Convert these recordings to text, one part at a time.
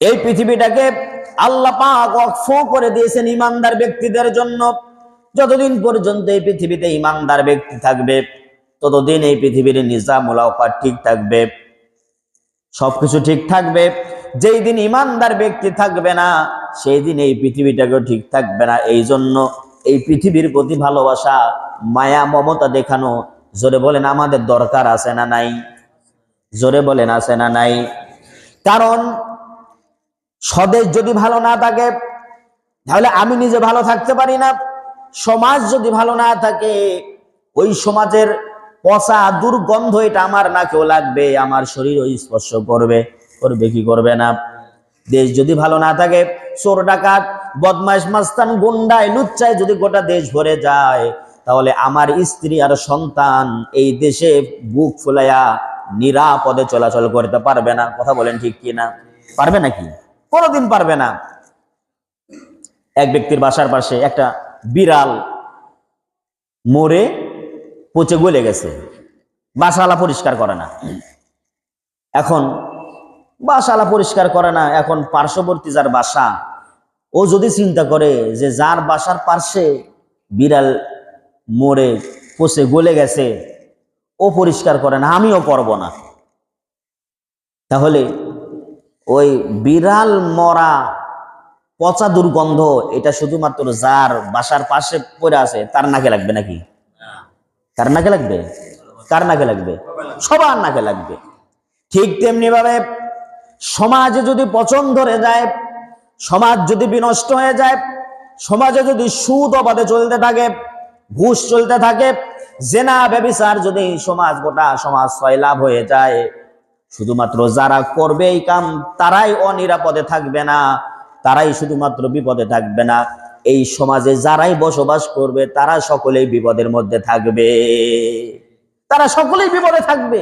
এই পৃথিবীটাকে আল্লাহ পাক ওয়াকফ করে দিয়েছেন ঈমানদার ব্যক্তিদের জন্য। যতদিন পর্যন্ত এই পৃথিবীতে ঈমানদার ব্যক্তি থাকবে ততদিন এই পৃথিবীর নিজামুল আওকাত ঠিক থাকবে, সবকিছু ঠিক থাকবে। যেই দিন ঈমানদার ব্যক্তি থাকবে না সেই দিন এই পৃথিবীটাকেও ঠিক থাকবে না। এই জন্য এই পৃথিবীর প্রতি ভালোবাসা, মায়া, মমতা দেখানো, জোরে বলেন আমাদের দরকার আছে না নাই? জোরে বলেন আছে না নাই? কারণ স্বদেশ যদি ভালো না থাকে তাহলে আমি নিজে ভালো থাকতে পারি না। সমাজ যদি ভালো না থাকে ওই সমাজের পচা দুর্গন্ধ এটা আমার নাকেও লাগবে, আমার শরীরও স্পর্শ করবে, করবে কি করবে না? দেশ যদি ভালো না থাকে, চোর ডাকাত বদমাইশ মাস্তান গুন্ডায় লুচ্চায় যদি গোটা দেশ ভরে যায়, তাহলে আমার স্ত্রী আর সন্তান এই দেশে বুক ফুলাইয়া নিরাপদে চলাচল করতে পারবে না। কথা বলেন ঠিক কি না? পারবে নাকি? কোনোদিন পারবে না। এক ব্যক্তির বাসার পাশে একটা বিড়াল মরে পচে গলে গেছে, বাসাওয়ালা পরিষ্কার করে না। এখন বাসাওয়ালা পরিষ্কার করে না, এখন পার্শ্ববর্তী যার বাসা ও যদি চিন্তা করে যে যার বাসার পার্শ্বে বিড়াল মরে পচে গলে গেছে ও পরিষ্কার করে না, আমিও করব না, তাহলে ওই বিড়াল মরা পচা দুর্গন্ধ এটা শুধুমাত্র যার বাসার পাশে পড়ে আছে তার নাকে লাগবে নাকি? কার নাকে লাগবে? কার নাকে লাগবে? সবার নাকে লাগবে। ঠিক তেমনি ভাবে সমাজে যদি পচন ধরে যায়, সমাজ যদি বিনষ্ট হয়ে যায়, সমাজে যদি সুদ অবাধে চলতে থাকে, ঘুষ চলতে থাকে, জেনা ব্যভিচার যদি সমাজ গোটা সমাজ সয়লাভ হয়ে যায়, শুধুমাত্র যারা করবে এই কাম তারাই অনিরাপদে থাকবে না, তারাই শুধুমাত্র বিপদে থাকবে না, এই সমাজে যারাই বসবাস করবে তারা সকলেই বিপদের মধ্যে থাকবে, তারা সকলেই বিপদে থাকবে।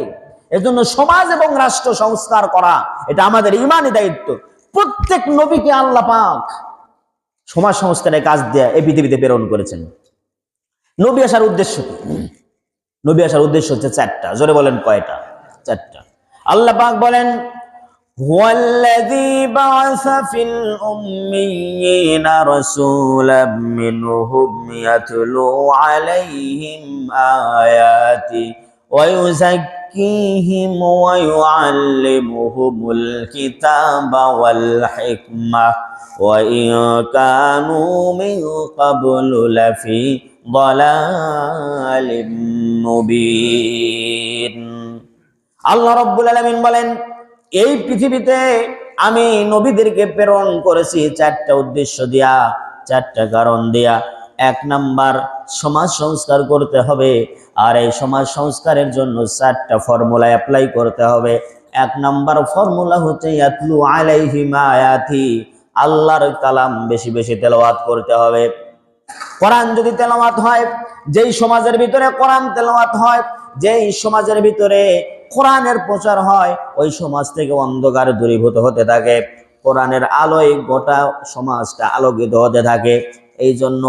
এজন্য সমাজ এবং রাষ্ট্র সংস্কার করা এটা আমাদের ঈমানি দায়িত্ব। প্রত্যেক নবীকে আল্লাহ পাক সমাজ সংস্কারের কাজ দিয়ে এই পৃথিবীতে প্রেরণ করেছেন। নবী আসার উদ্দেশ্য কি? নবী আসার উদ্দেশ্য হচ্ছে চারটা। জোরে বলেন কয়টা? চারটা। আল্লাহ পাক বলেন হুয়াল্লাযী বা'আসা ফিল উম্মিয়িনা রাসূলাম মিনহুম ইয়াতলু আলাইহিম আয়াতি ওয়া ইউযাক্কিহিম ওয়া ইউআল্লিমুহুমুল কিতাবা ওয়াল হিকমাহ ওয়া ইন কানু মিন ক্বাবলু লাফি দালালিম মুবিন। আল্লাহ রাব্বুল আলামিন বলেন এই পৃথিবীতে আমি নবীদেরকে প্রেরণ করেছি চারটা উদ্দেশ্য দিয়া, চারটা কারণ দিয়া। এক নাম্বার, সমাজ সংস্কার করতে হবে, আর এই সমাজ সংস্কারের জন্য চারটা ফর্মুলা অ্যাপ্লাই করতে হবে। এক নাম্বার ফর্মুলা হচ্ছে ইয়াতলু আলাইহিম আয়াতি, আল্লাহর কালাম বেশি বেশি তেলাওয়াত করতে হবে। কোরআন যদি তেলাওয়াত হয়, যেই সমাজের ভিতরে কোরআন তেলাওয়াত হয়, যেই সমাজের ভিতরে কোরআনের প্রচার হয়, ওই সমাজ থেকে অন্ধকার দূরীভূত হতে থাকে, কোরআনের আলোয় গোটা সমাজটা আলোকিত হতে থাকে। এই জন্য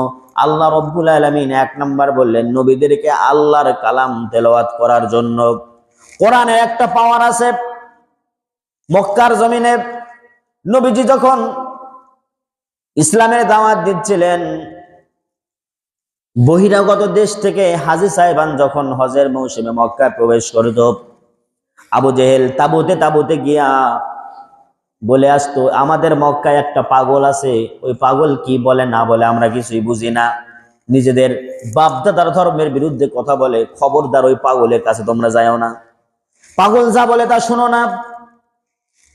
আল্লাহ রব্বুল আলামিন এক নাম্বার বললেন নবীদেরকে আল্লাহর কালাম তেলাওয়াত করার জন্য। কোরআনের একটা পাওয়ার আছে। মক্কার জমিনে নবীজি যখন ইসলামের দাওয়াত দিচ্ছিলেন, বহিরাগত দেশ থেকে হাজী সাহেবান যখন হজের মৌসুমে মক্কায় প্রবেশ করত, আবু জেহেল তাবুতে তাবুতে গিয়া বলে আসতো আমাদের মক্কায় একটা পাগল আছে, ওই পাগল কি বলে না বলে আমরা কিছুই বুঝি না, নিজেদের বাপদাদার ধর্মের বিরুদ্ধে কথা বলে, খবরদার ওই পাগলের কাছে তোমরা যাও না, পাগল যা বলে তা শোনো না,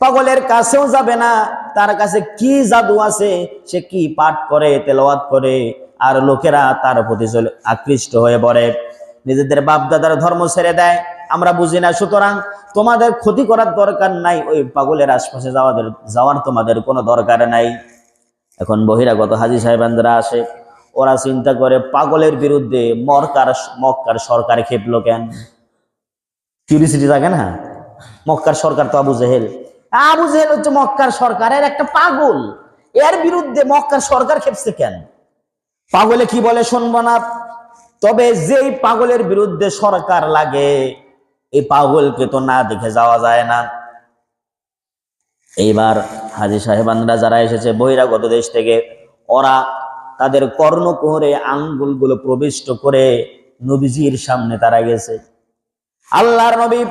পাগলের কাছেও যাবে না, তার কাছে কি জাদু আছে, সে কি পাঠ করে তেলাওয়াত করে, আর লোকেরা তার প্রতি আকৃষ্ট হয়ে পড়ে, নিজেদের বাপদাদার ধর্ম ছেড়ে দেয়, আমরা বুঝি না, সুতরাং তোমাদের ক্ষতি করার দরকার নাই, ওই পাগলের আশপাশে যাওয়ার তোমাদের কোনো দরকার নাই। এখন বহিরাগত হাজী সাহেবানরা আসে, ওরা চিন্তা করে পাগলের বিরুদ্ধে মক্কার সরকার খেপলো কেন? কিউরিসিটি থাকে না, মক্কার সরকার তো আবু জেহেল হচ্ছে মক্কার সরকারের একটা পাগল, এর বিরুদ্ধে মক্কার সরকার খেপছে কেন? পাগলে কি বলে শুনবো না। তবে যেই পাগলের বিরুদ্ধে সরকার লাগে এই পাগলকে তো না দেখে যাওয়া যায় না। এইবার হাজী সাহেবানরা যারা এসেছে বহিরাগত দেশ থেকে, ওরা তাদের কর্ণকুহরে আঙ্গুলগুলো প্রবিষ্ট করে নবীজির সামনে তারা গেছে। আল্লাহর নবী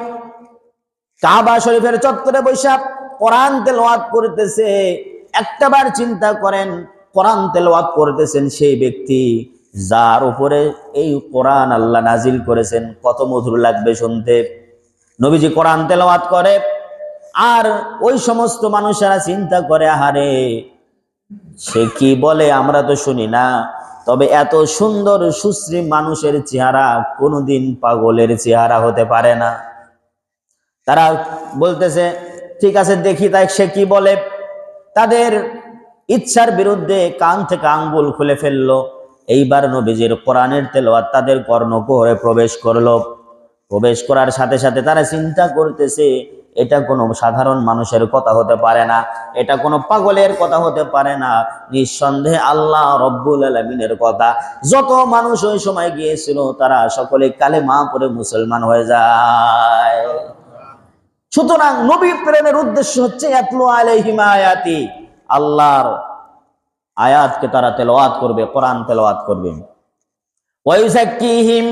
কাবা শরীফের চত্বরে বৈশা কোরআন তেলাওয়াত করতেছে। একটাবার চিন্তা করেন, কোরআন তেলাওয়াত করতেছেন সেই ব্যক্তি যার উপরে এই কোরআন আল্লাহ নাজিল করেছেন, কত মধুর লাগবে শুনতে। নবীজি কোরআন তেলাওয়াত করে, আর ওই সমস্ত মানুষেরা চিন্তা করে, আহারে সে কি বলে আমরা তো শুনি না, তবে এত সুন্দর সুশ্রী মানুষের চেহারা কোনোদিন পাগলের চেহারা হতে পারে না। তারা বলতেছে ঠিক আছে দেখি তাই সে কি বলে। তাদের ইচ্ছার বিরুদ্ধে কান থেকে আঙ্গুল খুলে ফেললো। এইবার নবীজির কোরআনের তেলাওয়াত তাদের কর্ণকুহরে প্রবেশ করলো। প্রবেশ করার সাথে সাথে তারা চিন্তা করতেছে এটা কোনো সাধারণ মানুষের কথা হতে পারে না, এটা কোনো পাগলের কথা হতে পারে না, নিঃসন্দেহে আল্লাহ রব্বুল আলামিনের কথা। যত মানুষ ওই সময় গিয়েছিল তারা সকলে কালেমা পড়ে মুসলমান হয়ে যায়। সুতরাং নবী প্রেরণের উদ্দেশ্য হচ্ছে ইয়াতলু আলাইহিম আয়াতি, আল্লাহর আয়াতকে তারা তেলাওয়াত করবে, কোরআন তেলাওয়াত করবে। ওয়া ইউযাক্কিহিম,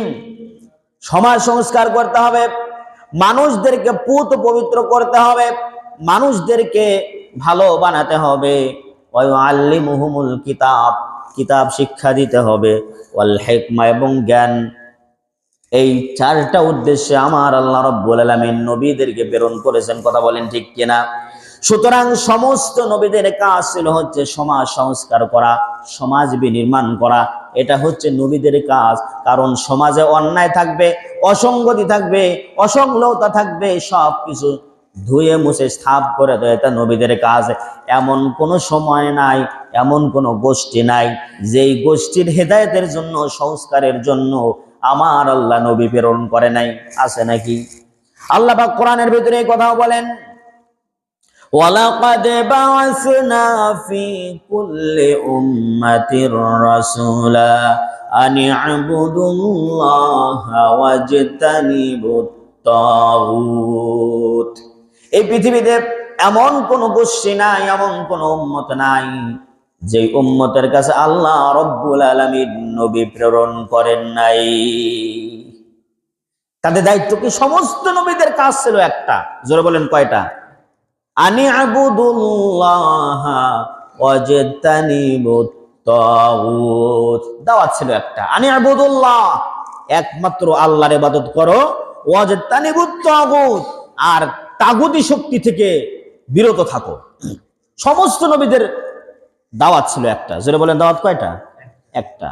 সমাজ সংস্কার করতে হবে, মানুষদেরকে পুত পবিত্র করতে হবে, মানুষদেরকে ভালো বানাতে হবে। ওয়া ইউআল্লিমুহুমুল কিতাব, কিতাব শিক্ষা দিতে হবে, ওয়াল হিকমা, এবং জ্ঞান। এই চারটা উদ্দেশ্যে আমার আল্লাহ রাব্বুল আলামিন নবীদেরকে প্রেরণ করেছেন। কথা বলেন ঠিক কিনা? সুতরাং সমস্ত নবীদের কাজ ছিল হচ্ছে সমাজ সংস্কার করা, সমাজ বিনির্মাণ করা। এটা হচ্ছে নবীদের কাজ। কারণ সমাজে অন্যায় থাকবে, অসঙ্গতি থাকবে, অসংলতা থাকবে, সব কিছু ধুয়ে মুছে সাফ করে দেয়, এটা নবীদের কাজ। এমন কোনো সময় নাই, এমন কোনো গোষ্ঠী নাই যেই গোষ্ঠীর হেদায়েতের জন্য, সংস্কারের জন্য আমার আল্লাহ নবী প্রেরণ করে নাই। আছে নাকি? আল্লাহ পাক কোরআনের ভিতরে এই কথা বলেন, ওয়ালাকাদ বা'আসনা ফি কুল্লি উম্মাতির রাসূলা আন ই'বুদুল্লাহা ওয়াজতানিবুত তাগুত। এই পৃথিবীতে এমন কোন গোষ্ঠী নাই, এমন কোন উম্মত নাই যে উম্মতের কাছে আল্লাহ রব্বুল আলামিন নবী প্রেরণ করেন নাই। তাদের দায়িত্ব কি? সমস্ত নবীদের কাজ ছিল একটা। জোরে বলেন কয়টা? আনি আবুদুল্লাহা ওয়াজতানিবুত তাগুত। দাওয়াত ছিল একটা, আনি আবুদুল্লাহ, একমাত্র আল্লাহর ইবাদত করো, ওয়াজতানিবুত তাগুত, আর তাগুতি শক্তি থেকে বিরত থাকো। সমস্ত নবীদের দাওয়াত ছিল একটা। জোরে বলেন দাওয়াত কয়টা? একটা।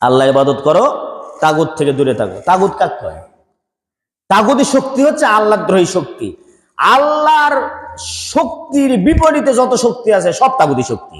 আল্লাহর ইবাদত করো, তাগুত থেকে দূরে থাকো। তাগুত কাকে কয়? তাগুতি শক্তি হচ্ছে আল্লাহদ্রোহী শক্তি। আল্লাহর শক্তির বিপরীতে যত শক্তি আছে সব তাগুতি শক্তি।